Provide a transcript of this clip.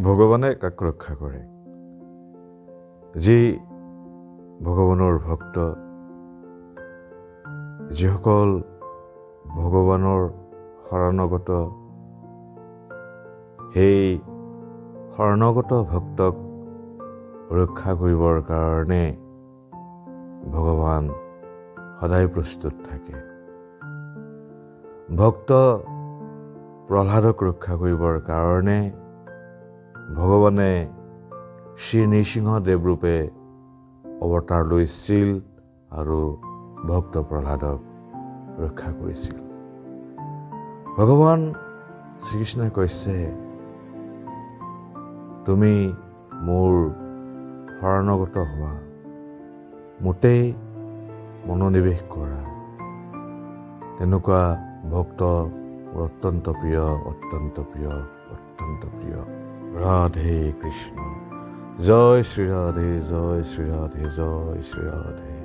ভগৱানে কাক ৰক্ষা কৰে? যি ভগৱানৰ ভক্ত, যিসকল ভগৱানৰ শৰণগত, সেই শৰণগত ভক্তক ৰক্ষা কৰিবৰ কাৰণে ভগৱান সদায় প্ৰস্তুত থাকে। ভক্ত প্ৰহ্লাদক ৰক্ষা কৰিবৰ কাৰণে ভগৱানে শ্ৰী নৃসিংহদেৱ ৰূপে অৱতাৰ লৈছিল আৰু ভক্ত প্ৰহ্লাদক ৰক্ষা কৰিছিল। ভগৱান শ্ৰীকৃষ্ণই কৈছে, তুমি মোৰ শৰণগত হোৱা, মোতেই মনোনিৱেশ কৰা। তেনেকুৱা ভক্ত মোৰ অত্যন্ত প্ৰিয়, অত্যন্ত প্ৰিয়, অত্যন্ত প্ৰিয়। ৰাধে কৃষ্ণ। জয় শ্ৰী ৰাধে, জয় শ্ৰী ৰাধে, জয় শ্ৰী ৰাধে।